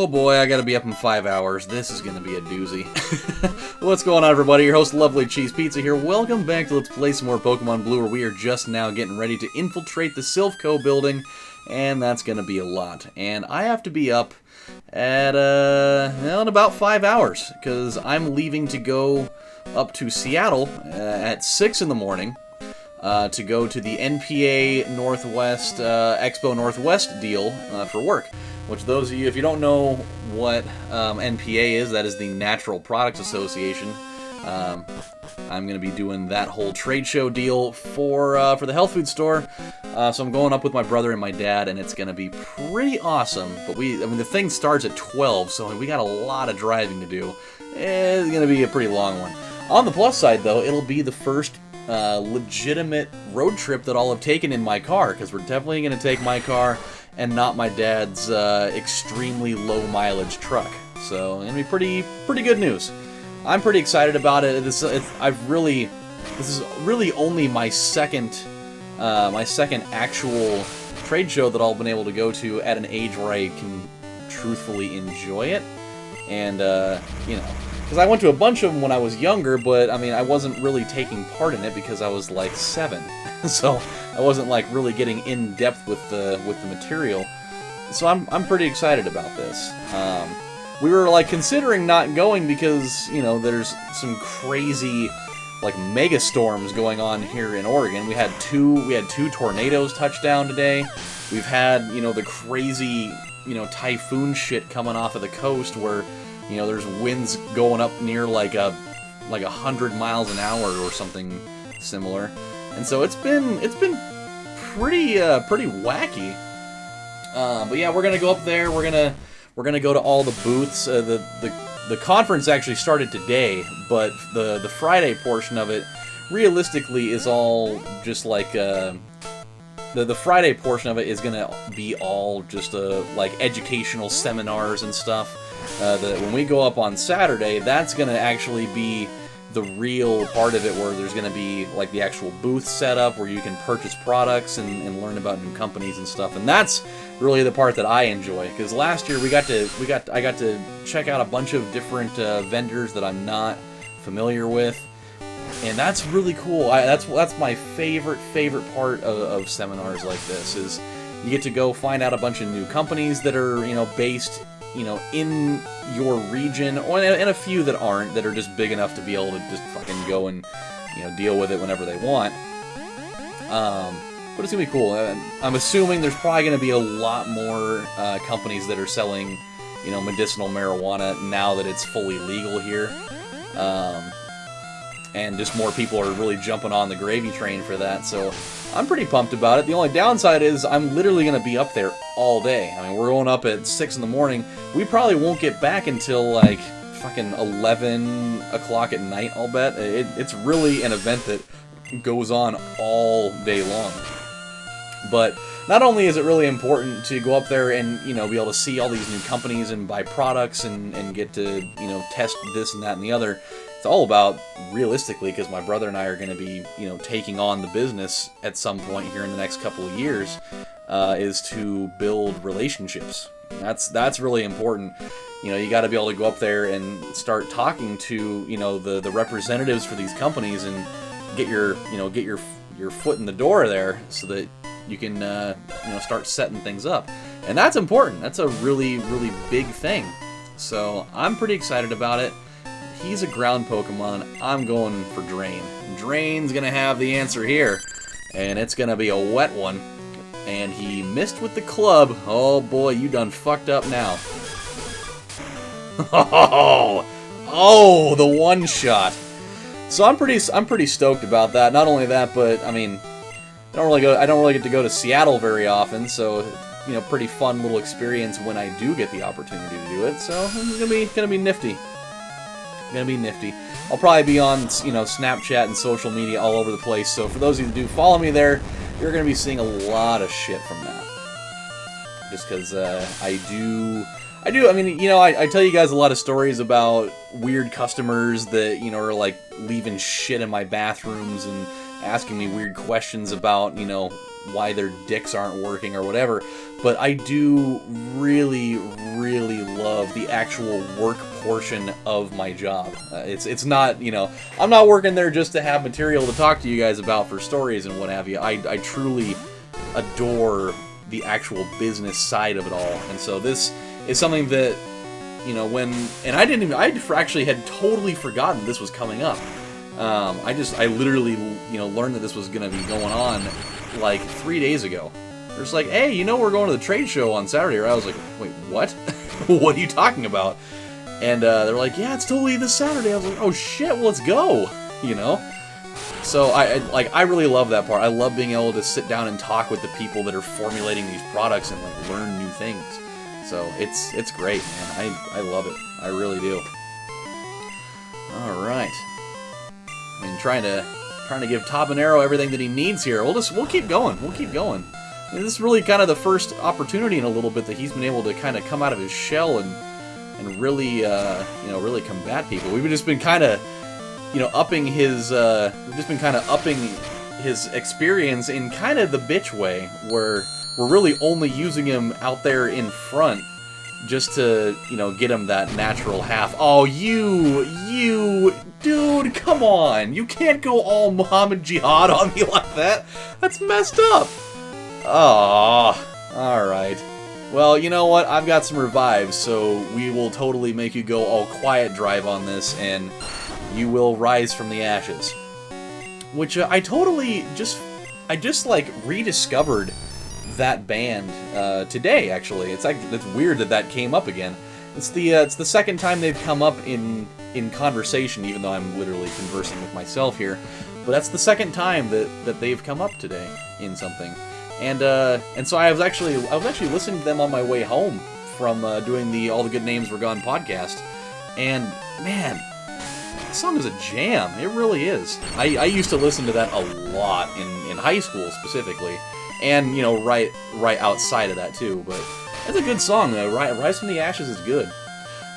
Oh boy, I gotta be up in 5 hours. This is gonna be a doozy. What's going on, everybody? Your host, LovelyCheesePizza here. Welcome back to Let's Play some more Pokemon Blue, where we are just now getting ready to infiltrate the Silphco building, and that's gonna be a lot. And I have to be up at, in about 5 hours, because I'm leaving to go up to Seattle at 6 in the morning. To go to the NPA Northwest Expo Northwest deal for work. Which, those of you, if you don't know what NPA is, that is the Natural Products Association. I'm going to be doing that whole trade show deal for the health food store. So I'm going up with my brother and my dad, and it's going to be pretty awesome. But the thing starts at 12, so we got a lot of driving to do. It's going to be a pretty long one. On the plus side, though, it'll be the first legitimate road trip that I'll have taken in my car, because we're definitely going to take my car and not my dad's extremely low mileage truck. So it's going to be pretty good news. I'm pretty excited about it. This is really only my second actual trade show that I've been able to go to at an age where I can truthfully enjoy it. And because I went to a bunch of them when I was younger, but I mean, I wasn't really taking part in it because I was like 7, so I wasn't like really getting in depth with the material. So I'm pretty excited about this. We were like considering not going because there's some crazy like mega storms going on here in Oregon. We had two tornadoes touch down today. We've had the crazy typhoon shit coming off of the coast where there's winds going up near like 100 miles an hour or something similar, and so it's been pretty wacky. But yeah, we're gonna go up there. We're gonna go to all the booths. The conference actually started today, but the Friday portion of it, realistically, is all just like the Friday portion of it is gonna be all just like educational seminars and stuff. When we go up on Saturday, that's going to actually be the real part of it, where there's going to be like the actual booth set up where you can purchase products and learn about new companies and stuff. And that's really the part that I enjoy, because last year I got to check out a bunch of different vendors that I'm not familiar with, and that's really cool. That's my favorite part of seminars like this, is you get to go find out a bunch of new companies that are based in your region, and a few that aren't, that are just big enough to be able to just fucking go and, deal with it whenever they want. But it's gonna be cool. I'm assuming there's probably gonna be a lot more companies that are selling, medicinal marijuana now that it's fully legal here. And just more people are really jumping on the gravy train for that, so I'm pretty pumped about it. The only downside is I'm literally going to be up there all day. I mean, we're going up at 6 in the morning. We probably won't get back until like fucking 11 o'clock at night, I'll bet. It's really an event that goes on all day long. But not only is it really important to go up there and, be able to see all these new companies and buy products and get to, test this and that and the other, it's all about, realistically, because my brother and I are going to be, taking on the business at some point here in the next couple of years, is to build relationships. That's really important. You got to be able to go up there and start talking to, the representatives for these companies and get your foot in the door there, so that you can, start setting things up. And that's important. That's a really, really big thing. So I'm pretty excited about it. He's a ground Pokemon. I'm going for Drain. Drain's gonna have the answer here, and it's gonna be a wet one. And he missed with the club. Oh boy, you done fucked up now. Oh, the one shot. So I'm pretty stoked about that. Not only that, but I mean, I don't really get to go to Seattle very often, so pretty fun little experience when I do get the opportunity to do it. So it's gonna be nifty. Gonna be nifty. I'll probably be on Snapchat and social media all over the place, so for those of you that do follow me there, you're gonna be seeing a lot of shit from that. Just because I tell you guys a lot of stories about weird customers that are like leaving shit in my bathrooms and asking me weird questions about why their dicks aren't working or whatever, but I do really, really love the actual work portion of my job. It's not, you know, I'm not working there just to have material to talk to you guys about for stories and what have you. I truly adore the actual business side of it all, and so this is something that, you know, I actually had totally forgotten this was coming up. I literally, you know, learned that this was going to be going on like 3 days ago. They're just like, hey, you know, we're going to the trade show on Saturday. I was like, wait, what? What are you talking about? And they're like, yeah, it's totally this Saturday. I was like, oh shit, well, let's go, you know? So I really love that part. I love being able to sit down and talk with the people that are formulating these products and like learn new things. So it's great, man. I love it. I really do. All right. I mean, trying to give Tabanero everything that he needs here. We'll keep going. We'll keep going. I mean, this is really kind of the first opportunity in a little bit that he's been able to kind of come out of his shell and really you know, really combat people. We've just been kind of, you know, upping his experience in kind of the bitch way, where we're really only using him out there in front just to, you know, get him that natural half. Oh, you, dude, come on. You can't go all Muhammad Jihad on me like that. That's messed up. Oh, alright. Well, you know what? I've got some revives, so we will totally make you go all quiet drive on this, and you will rise from the ashes. Which I just like rediscovered that band today. Actually, it's weird that came up again. It's the second time they've come up in conversation, even though I'm literally conversing with myself here. But that's the second time that they've come up today in something. And so I was actually listening to them on my way home from doing the All the Good Names Were Gone podcast, and man, that song is a jam. It really is. I used to listen to that a lot in high school specifically, and you know, right outside of that too. But it's a good song though. Rise from the Ashes is good.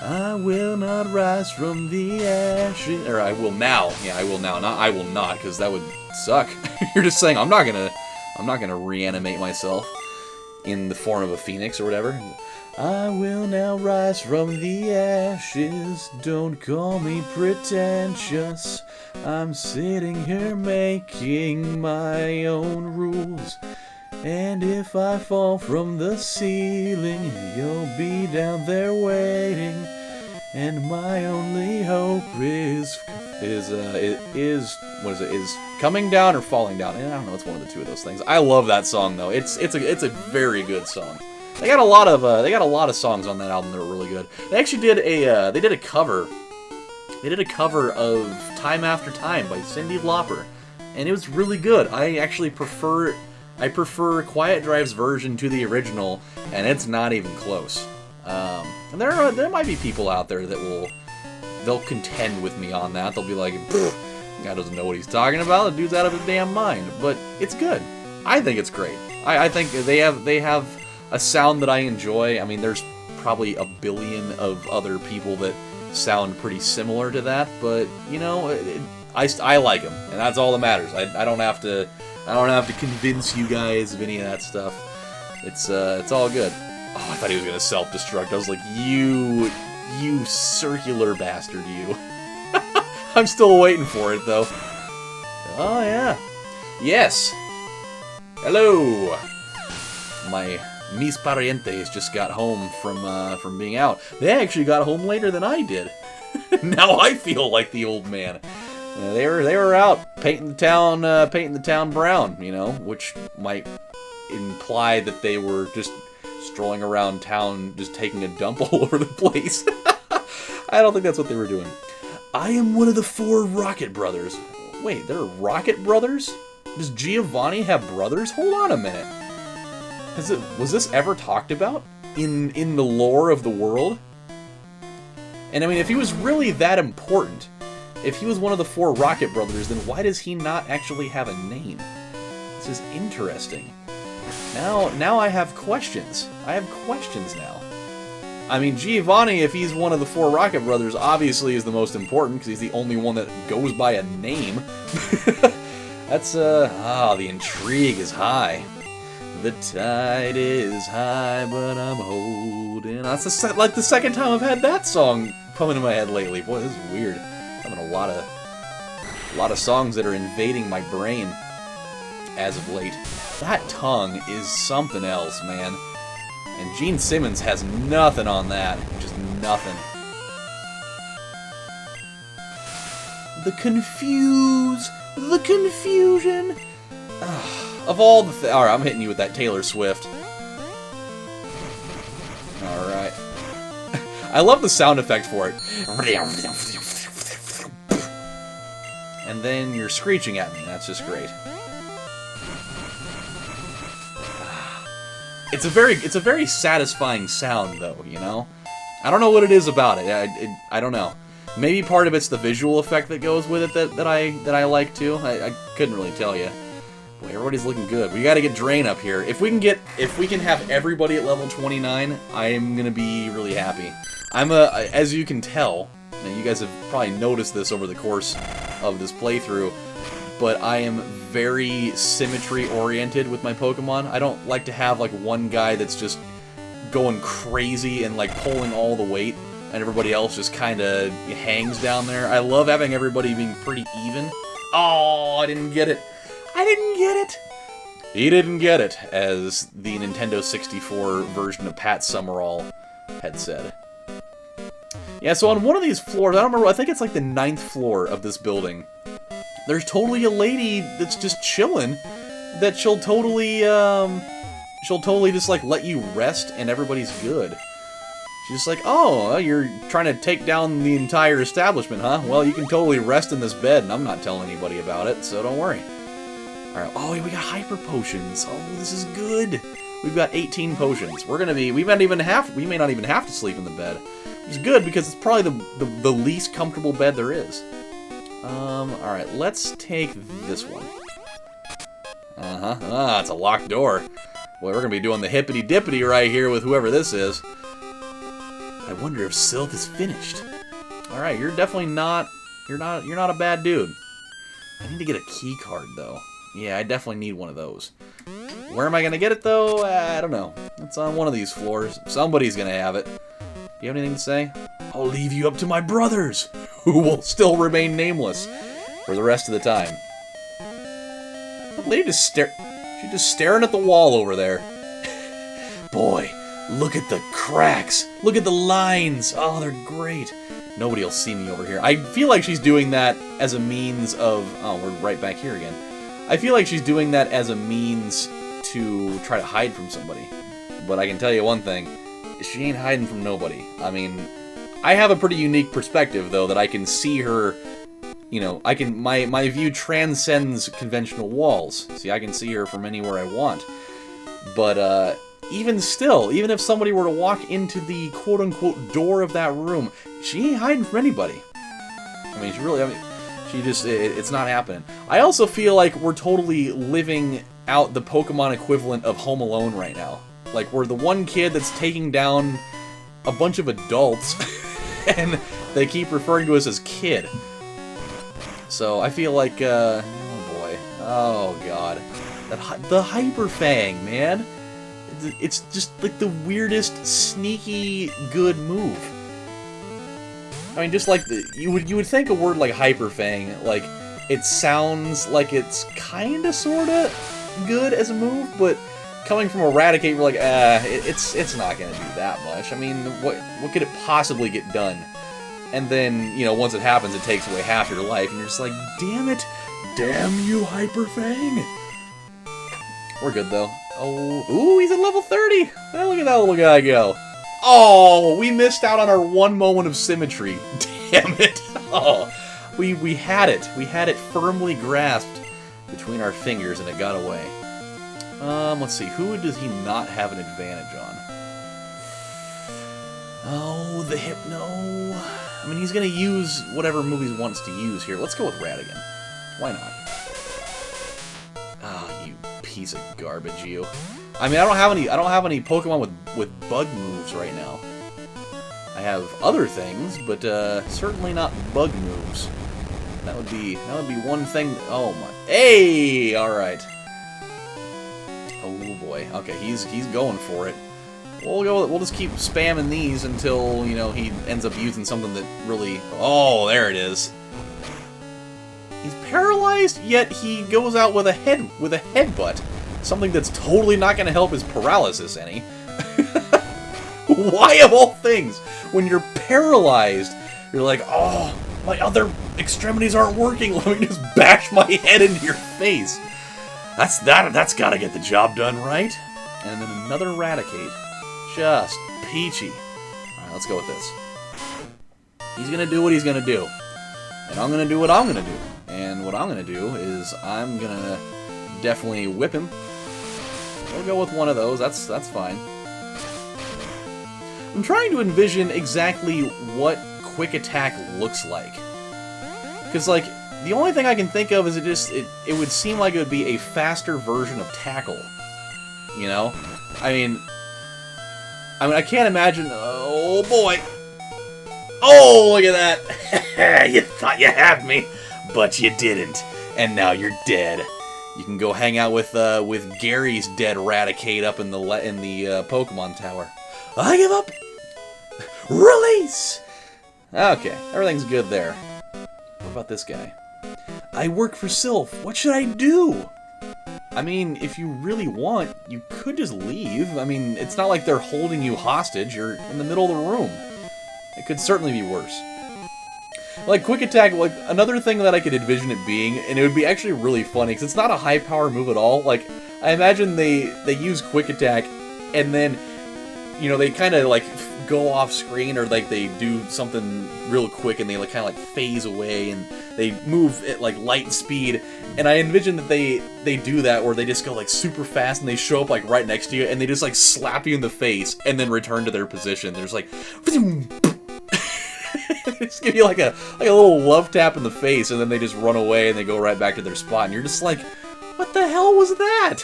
I will not rise from the ashes, or I will now. Yeah, I will now. Not I will not, because that would suck. You're just saying I'm not gonna reanimate myself in the form of a phoenix or whatever. I will now rise from the ashes. Don't call me pretentious. I'm sitting here making my own rules. And if I fall from the ceiling, you'll be down there waiting. And my only hope is coming down or falling down. I don't know. It's one of the two of those things. I love that song though. It's a very good song. They got a lot of songs on that album that are really good. They actually did a cover. They did a cover of Time After Time by Cyndi Lauper, and it was really good. I actually prefer Quiet Drive's version to the original, and it's not even close. And there might be people out there that they'll contend with me on that. They'll be like, guy doesn't know what he's talking about. The dude's out of his damn mind. But it's good. I think it's great. I think they have a sound that I enjoy. I mean, there's probably a billion of other people that sound pretty similar to that, but you know, I like them, and that's all that matters. I don't have to convince you guys of any of that stuff. It's all good. Oh, I thought he was gonna self-destruct. I was like, you circular bastard, you. I'm still waiting for it though. Oh yeah, yes. Hello. My mis parientes just got home from being out. They actually got home later than I did. Now I feel like the old man. They were out painting the town brown, you know, which might imply that they were just strolling around town, just taking a dump all over the place. I don't think that's what they were doing. I am one of the 4 Rocket Brothers. Wait, there are Rocket Brothers? Does Giovanni have brothers? Hold on a minute. Was this ever talked about in the lore of the world? And I mean, if he was really that important, if he was one of the 4 Rocket Brothers, then why does he not actually have a name? This is interesting. Now I have questions. I have questions now. I mean, Giovanni, if he's one of the 4 Rocket Brothers, obviously is the most important, because he's the only one that goes by a name. That's, the intrigue is high. The tide is high, but I'm holding. That's like the second time I've had that song come into my head lately. Boy, this is weird. I'm having a lot of songs that are invading my brain as of late. That tongue is something else, man. And Gene Simmons has nothing on that. Just nothing. The confusion. Of all the alright, I'm hitting you with that Taylor Swift. Alright. I love the sound effect for it. And then you're screeching at me. That's just great. It's a very satisfying sound, though, you know? I don't know what it is about it. I don't know. Maybe part of it's the visual effect that goes with it that I like, too. I couldn't really tell you. Boy, everybody's looking good. We gotta get Drain up here. If we can have everybody at level 29, I'm gonna be really happy. As you can tell, and you guys have probably noticed this over the course of this playthrough, but I am very symmetry-oriented with my Pokemon. I don't like to have, like, one guy that's just going crazy and, like, pulling all the weight, and everybody else just kinda hangs down there. I love having everybody being pretty even. Oh, I didn't get it. I didn't get it! He didn't get it, as the Nintendo 64 version of Pat Summerall had said. Yeah, so on one of these floors, I don't remember, I think it's like the 9th floor of this building, there's totally a lady that's just chilling, that she'll totally just, like, let you rest and everybody's good. She's just like, oh, you're trying to take down the entire establishment, huh? Well, you can totally rest in this bed, and I'm not telling anybody about it, so don't worry. Alright, oh, we got Hyper Potions. Oh, this is good. We've got 18 potions. We may not even have to sleep in the bed. Which is good, because it's probably the least comfortable bed there is. Alright, let's take this one. Ah, it's a locked door. Boy, we're gonna be doing the hippity-dippity right here with whoever this is. I wonder if Sylph is finished. Alright, you're definitely not... You're not a bad dude. I need to get a key card, though. Yeah, I definitely need one of those. Where am I gonna get it, though? I don't know. It's on one of these floors. Somebody's gonna have it. Do you have anything to say? I'll leave you up to my brothers, who will still remain nameless for the rest of the time. The lady just she's just staring at the wall over there. Boy, look at the cracks. Look at the lines. Oh, they're great. Nobody will see me over here. I feel like she's doing that as a means of... Oh, we're right back here again. I feel like she's doing that as a means to try to hide from somebody. But I can tell you one thing. She ain't hiding from nobody. I mean, I have a pretty unique perspective, though, that I can see her... You know, I can... My view transcends conventional walls. See, I can see her from anywhere I want. But, even still, even if somebody were to walk into the quote-unquote door of that room, she ain't hiding from anybody. I mean, she just, it's not happening. I also feel like we're totally living out the Pokemon equivalent of Home Alone right now. Like, we're the one kid that's taking down a bunch of adults, and they keep referring to us as kid. So, I feel like, oh boy. Oh god. The Hyper Fang, man. It's just like the weirdest, sneaky, good move. I mean, just like you would think a word like Hyper Fang, like it sounds like it's kinda sorta good as a move, but coming from Eradicate, we're like, it's not gonna do that much. I mean, what could it possibly get done? And then, you know, once it happens, it takes away half your life, and you're just like, damn it, damn you, Hyper Fang. We're good though. Oh, ooh, he's at level 30! Oh, look at that little guy go. Oh, we missed out on our one moment of symmetry. Damn it. Oh, we had it. We had it firmly grasped between our fingers and it got away. Let's see. Who does he not have an advantage on? Oh, the Hypno. I mean, he's going to use whatever move he wants to use here. Let's go with Radigan. Why not? Oh, you piece of garbage, you. I mean, I don't have any Pokemon with bug moves right now. I have other things, but certainly not bug moves. That would be one thing. Oh my! Hey, all right. Oh boy. Okay, he's going for it. We'll just keep spamming these until, you know, he ends up using something that really... Oh, there it is. He's paralyzed, yet he goes out with a headbutt. Something that's totally not going to help his paralysis any. Why of all things, when you're paralyzed, you're like, oh, my other extremities aren't working. Let me just bash my head into your face. That's got to get the job done, right? And then another Raticate. Just peachy. Alright, let's go with this. He's gonna do what he's gonna do. And I'm gonna do what I'm gonna do. And what I'm gonna do is I'm gonna definitely whip him. We'll go with one of those. That's fine. I'm trying to envision exactly what Quick Attack looks like. Because, like, the only thing I can think of is it would seem like it would be a faster version of Tackle. You know? I mean, I can't imagine... Oh, boy! Oh, look at that! You thought you had me, but you didn't. And now you're dead. You can go hang out with Gary's dead Raticate up in the Pokemon Tower. I give up! Release! Okay, everything's good there. What about this guy? I work for Sylph. What should I do? I mean, if you really want, you could just leave. I mean, it's not like they're holding you hostage. You're in the middle of the room. It could certainly be worse. Like, Quick Attack, like, another thing that I could envision it being, and it would be actually really funny, because it's not a high-power move at all. Like, I imagine they use Quick Attack, and then, you know, they kind of, like, go off screen, or, like, they do something real quick, and they, like, kind of, like, phase away, and they move at, like, light speed, and I envision that they do that, where they just go, like, super fast, and they show up, like, right next to you, and they just, like, slap you in the face, and then return to their position. There's, like... They just give you, like a little love tap in the face, and then they just run away, and they go right back to their spot, and you're just like, what the hell was that?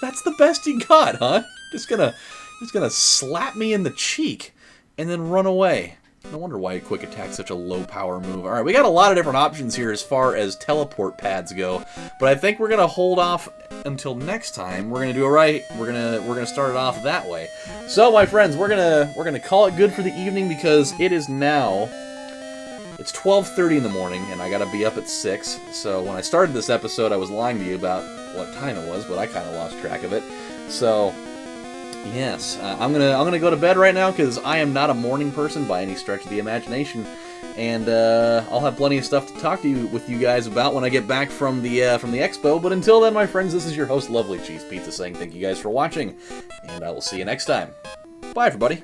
That's the best you got, huh? Just gonna slap me in the cheek, and then run away. No wonder why Quick Attack's such a low-power move. Alright, we got a lot of different options here as far as teleport pads go, but I think we're gonna hold off until next time. We're gonna do it right. We're gonna start it off that way. So, my friends, we're gonna call it good for the evening, because it is now... It's 12:30 in the morning, and I gotta be up at 6, so when I started this episode, I was lying to you about what time it was, but I kind of lost track of it. So, yes, I'm gonna go to bed right now, because I am not a morning person by any stretch of the imagination, and I'll have plenty of stuff to talk with you guys about when I get back from the expo, but until then, my friends, this is your host, LovelyCheesePizza, saying thank you guys for watching, and I will see you next time. Bye, everybody.